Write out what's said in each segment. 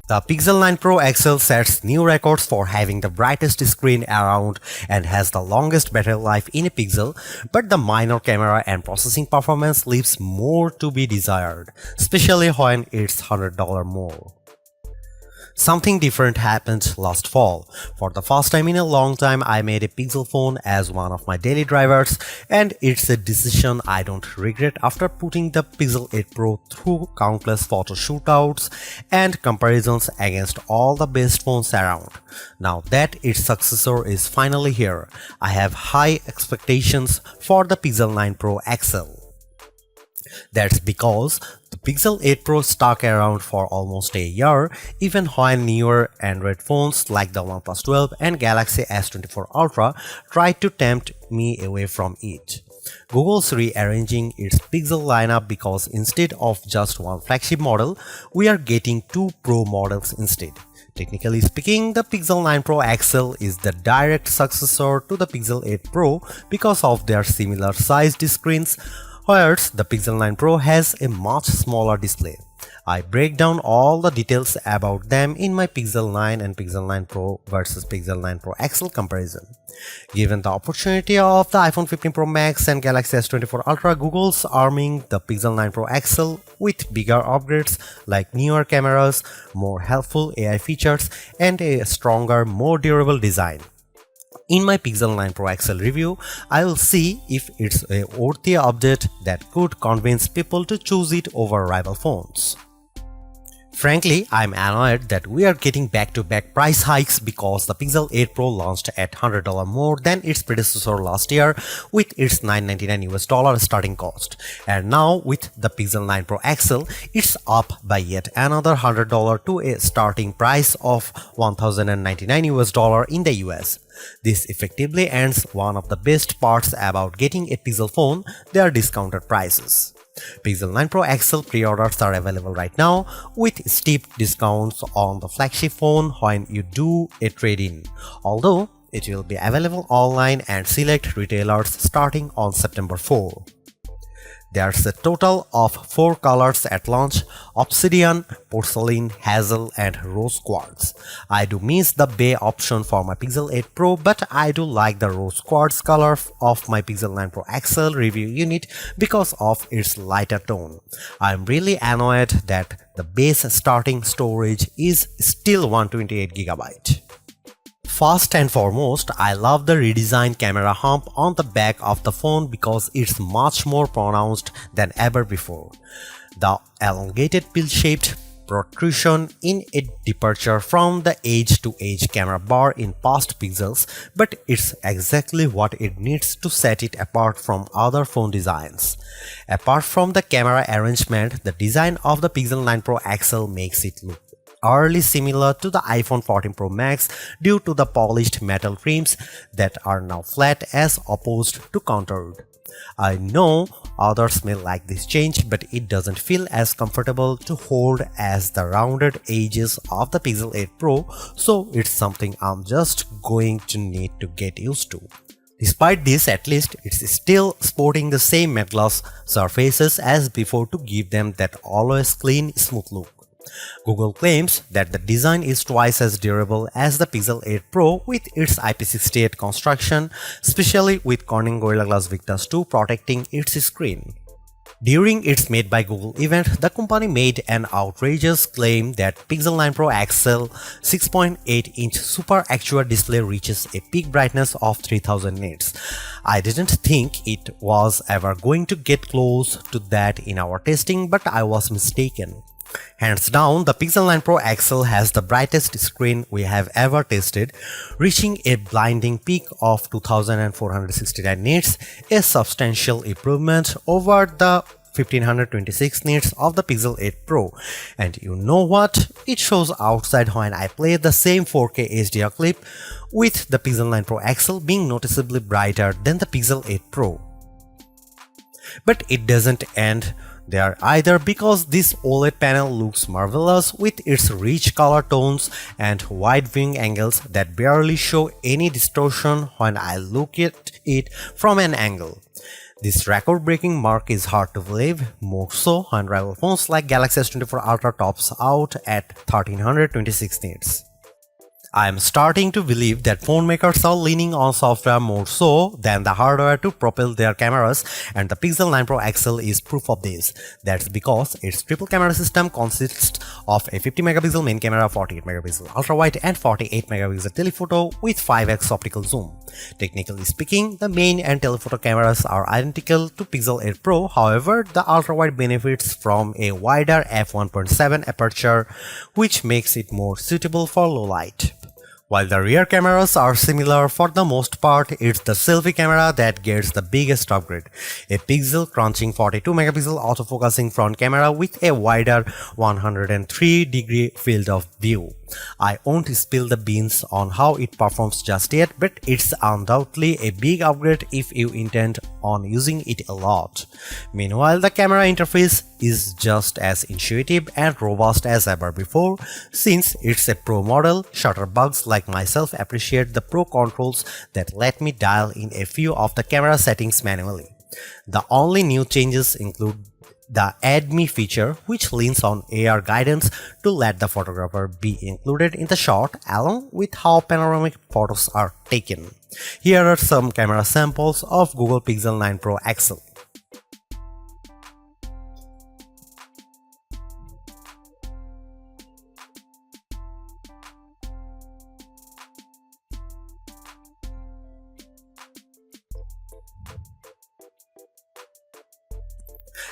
The Pixel 9 Pro XL sets new records for having the brightest screen around and has the longest battery life in a Pixel, but the minor camera and processing performance leaves more to be desired, especially when it's $100 more. Something different happened last fall. For the first time in a long time, I made a Pixel phone as one of my daily drivers, and it's a decision I don't regret after putting the Pixel 8 Pro through countless photo shootouts and comparisons against all the best phones around. Now that its successor is finally here, I have high expectations for the Pixel 9 Pro XL. That's because the Pixel 8 Pro stuck around for almost a year, even when newer Android phones like the OnePlus 12 and Galaxy S24 Ultra tried to tempt me away from it. Google's rearranging its Pixel lineup because instead of just one flagship model, we are getting two Pro models instead. Technically speaking, the Pixel 9 Pro XL is the direct successor to the Pixel 8 Pro because of their similar sized screens, whereas the Pixel 9 Pro has a much smaller display. I break down all the details about them in my Pixel 9 and Pixel 9 Pro versus Pixel 9 Pro XL comparison. Given the opportunity of the iPhone 15 Pro Max and Galaxy S24 Ultra, Google's arming the Pixel 9 Pro XL with bigger upgrades like newer cameras, more helpful AI features, and a stronger, more durable design. In my Pixel 9 Pro XL review, I will see if it's a worthy update that could convince people to choose it over rival phones. Frankly, I'm annoyed that we are getting back-to-back price hikes because the Pixel 8 Pro launched at $100 more than its predecessor last year with its $999 starting cost. And now with the Pixel 9 Pro XL, it's up by yet another $100 to a starting price of $1,099 in the US. This effectively ends one of the best parts about getting a Pixel phone, their discounted prices. Pixel 9 Pro XL pre-orders are available right now with steep discounts on the flagship phone when you do a trade-in, although it will be available online and select retailers starting on September 4. There's a total of 4 colors at launch: Obsidian, Porcelain, Hazel, and Rose Quartz. I do miss the Bay option for my Pixel 8 Pro, but I do like the Rose Quartz color of my Pixel 9 Pro XL review unit because of its lighter tone. I'm really annoyed that the base starting storage is still 128GB. First and foremost, I love the redesigned camera hump on the back of the phone because it's much more pronounced than ever before. The elongated pill-shaped protrusion in a departure from the edge-to-edge camera bar in past Pixels, but it's exactly what it needs to set it apart from other phone designs. Apart from the camera arrangement, the design of the Pixel 9 Pro XL makes it look eerily similar to the iPhone 14 Pro Max due to the polished metal trims that are now flat as opposed to contoured. I know others may like this change, but it doesn't feel as comfortable to hold as the rounded edges of the Pixel 8 Pro, so it's something I'm just going to need to get used to. Despite this, at least it's still sporting the same matte gloss surfaces as before to give them that always clean, smooth look. Google claims that the design is twice as durable as the Pixel 8 Pro with its IP68 construction, especially with Corning Gorilla Glass Victus 2 protecting its screen. During its Made by Google event, the company made an outrageous claim that Pixel 9 Pro XL 6.8-inch Super Actua display reaches a peak brightness of 3000 nits. I didn't think it was ever going to get close to that in our testing, but I was mistaken. Hands down, the Pixel 9 Pro XL has the brightest screen we have ever tested, reaching a blinding peak of 2469 nits, a substantial improvement over the 1526 nits of the Pixel 8 Pro. And you know what? It shows outside when I play the same 4K HDR clip, with the Pixel 9 Pro XL being noticeably brighter than the Pixel 8 Pro. But it doesn't end there either, because this OLED panel looks marvelous with its rich color tones and wide viewing angles that barely show any distortion when I look at it from an angle. This record-breaking mark is hard to believe, more so when rival phones like Galaxy S24 Ultra tops out at 1326 nits. I am starting to believe that phone makers are leaning on software more so than the hardware to propel their cameras, and the Pixel 9 Pro XL is proof of this. That's because its triple camera system consists of a 50 megapixel main camera, 48 megapixel ultra wide and 48 megapixel telephoto with 5x optical zoom. Technically speaking, the main and telephoto cameras are identical to Pixel 8 Pro, however, the ultra wide benefits from a wider f1.7 aperture, which makes it more suitable for low light. While the rear cameras are similar for the most part, it's the selfie camera that gets the biggest upgrade. A pixel crunching 42 megapixel autofocusing front camera with a wider 103-degree field of view. I won't spill the beans on how it performs just yet, but it's undoubtedly a big upgrade if you intend on using it a lot. Meanwhile, the camera interface is just as intuitive and robust as ever before. Since it's a Pro model, shutterbugs like myself appreciate the Pro controls that let me dial in a few of the camera settings manually. The only new changes include the Add Me feature, which leans on AR guidance to let the photographer be included in the shot along with how panoramic photos are taken. Here are some camera samples of Google Pixel 9 Pro XL.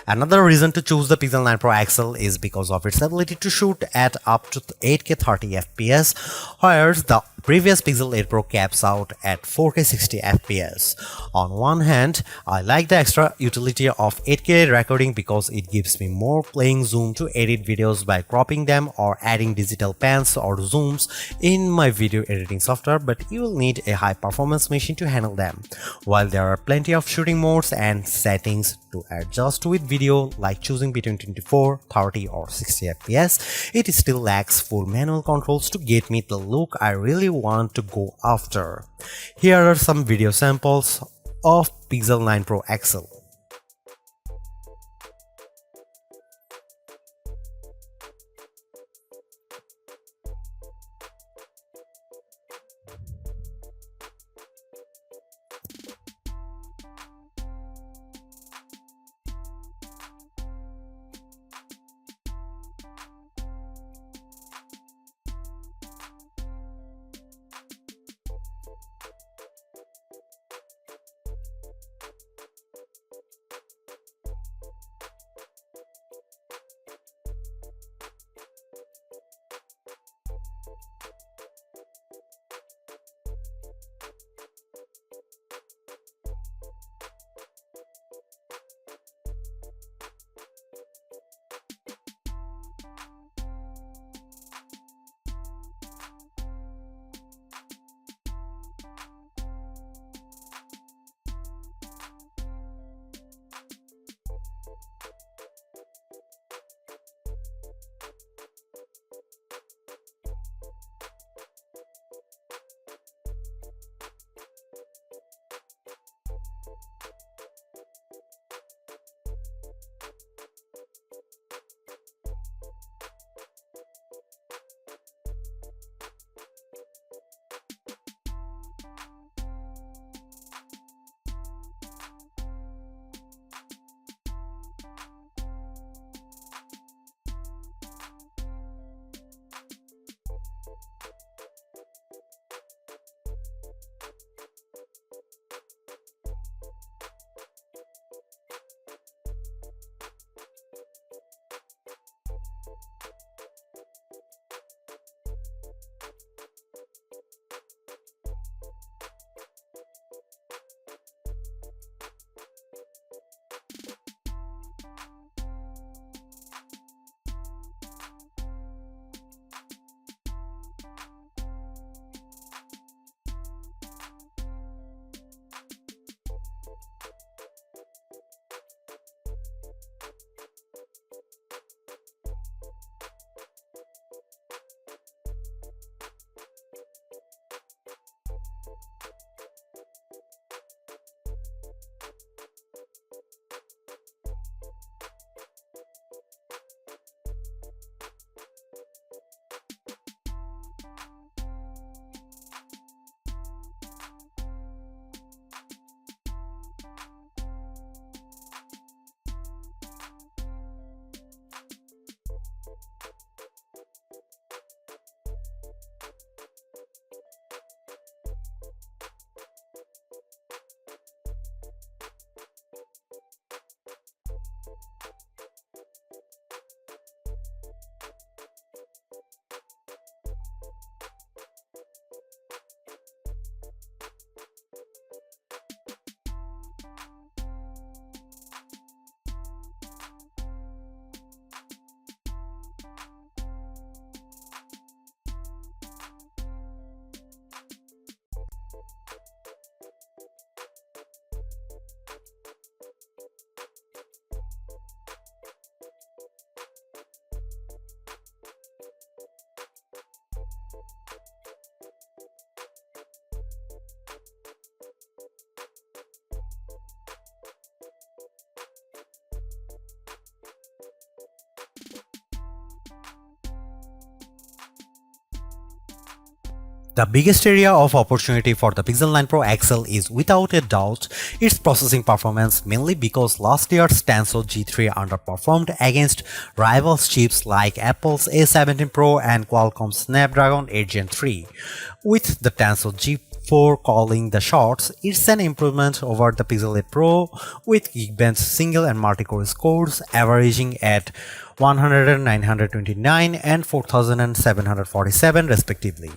Another reason to choose the Pixel 9 Pro XL is because of its ability to shoot at up to 8K 30 FPS, whereas the previous Pixel 8 Pro caps out at 4K 60 FPS. On one hand, I like the extra utility of 8K recording because it gives me more playing zoom to edit videos by cropping them or adding digital pans or zooms in my video editing software, but you will need a high performance machine to handle them. While there are plenty of shooting modes and settings to adjust with video, like choosing between 24, 30 or 60 FPS, it still lacks full manual controls to get me the look I really want to go after. Here are some video samples of Pixel 9 Pro XL. The biggest area of opportunity for the Pixel 9 Pro XL is without a doubt its processing performance, mainly because last year's Tensor G3 underperformed against rival chips like Apple's A17 Pro and Qualcomm's Snapdragon 8 Gen 3. With the Tensor G4 calling the shots, it's an improvement over the Pixel 8 Pro with Geekbench single and multi-core scores averaging at 100, 929 and 4747 respectively.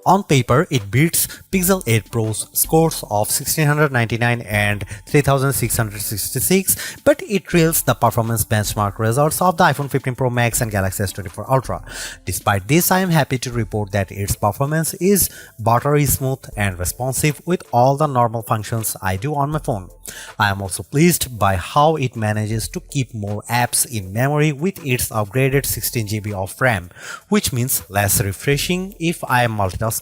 On paper, it beats Pixel 8 Pro's scores of 1699 and 3666, but it trails the performance benchmark results of the iPhone 15 Pro Max and Galaxy S24 Ultra. Despite this, I am happy to report that its performance is buttery smooth and responsive with all the normal functions I do on my phone. I am also pleased by how it manages to keep more apps in memory with its upgraded 16 GB of RAM, which means less refreshing if I am multitasking.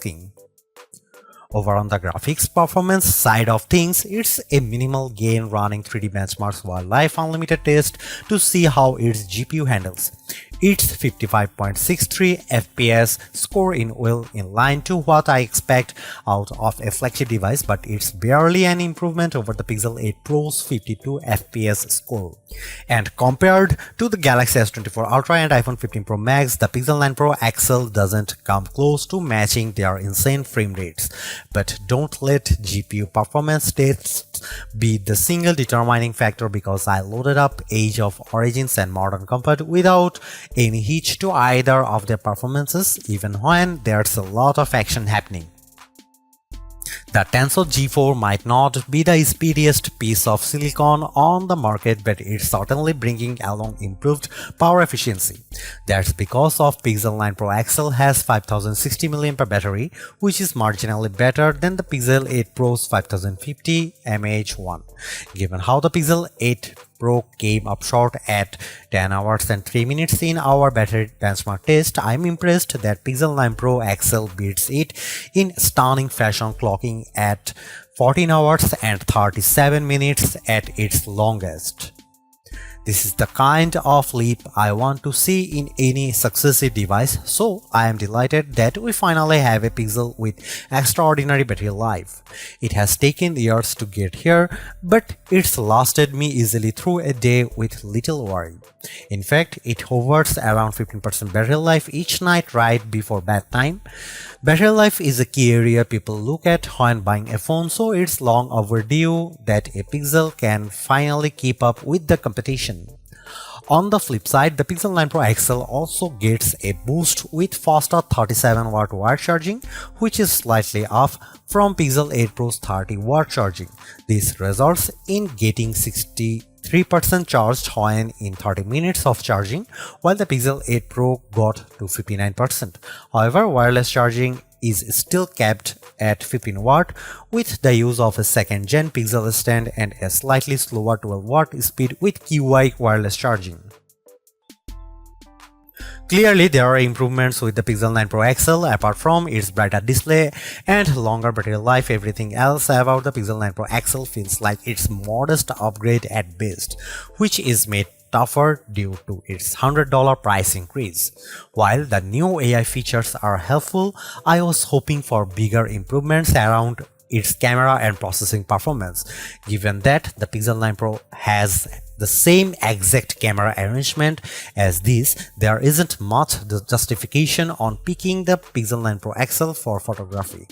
Over on the graphics performance side of things, it's a minimal gain running 3D benchmarks Wildlife Unlimited test to see how its GPU handles. Its 55.63 FPS score in well in line to what I expect out of a flagship device, but it's barely an improvement over the Pixel 8 Pro's 52 FPS score. And compared to the Galaxy S24 Ultra and iPhone 15 Pro Max, the Pixel 9 Pro XL doesn't come close to matching their insane frame rates. But don't let GPU performance tests be the single determining factor, because I loaded up Age of Origins and Modern Comfort without any hitch to either of their performances, even when there's a lot of action happening. The Tensor G4 might not be the speediest piece of silicon on the market, but it's certainly bringing along improved power efficiency. That's because of Pixel 9 Pro XL has 5060 mAh battery, which is marginally better than the Pixel 8 Pro's 5050 mAh1. Given how the Pixel 8 Pro came up short at 10 hours and 3 minutes in our battery benchmark test, I'm impressed that Pixel 9 Pro XL beats it in stunning fashion, clocking at 14 hours and 37 minutes at its longest. This is the kind of leap I want to see in any successive device, so I am delighted that we finally have a Pixel with extraordinary battery life. It has taken years to get here, but it's lasted me easily through a day with little worry. In fact, it hovers around 15% battery life each night right before bedtime. Battery life is a key area people look at when buying a phone, so it's long overdue that a Pixel can finally keep up with the competition. On the flip side, the Pixel 9 Pro XL also gets a boost with faster 37W wire charging, which is slightly off from Pixel 8 Pro's 30W charging. This results in getting 63% charged when in 30 minutes of charging, while the Pixel 8 Pro got to 59%. However, wireless charging is still capped at 15W with the use of a second-gen Pixel stand and a slightly slower 12W speed with QI wireless charging. Clearly, there are improvements with the Pixel 9 Pro XL. Apart from its brighter display and longer battery life, everything else about the Pixel 9 Pro XL feels like its modest upgrade at best, which is made tougher due to its $100 price increase. While the new AI features are helpful, I was hoping for bigger improvements around its camera and processing performance. Given that the Pixel 9 Pro has the same exact camera arrangement as this, there isn't much justification on picking the Pixel 9 Pro XL for photography.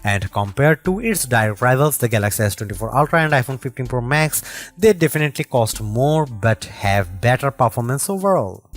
And compared to its direct rivals, the Galaxy S24 Ultra and iPhone 15 Pro Max, they definitely cost more but have better performance overall.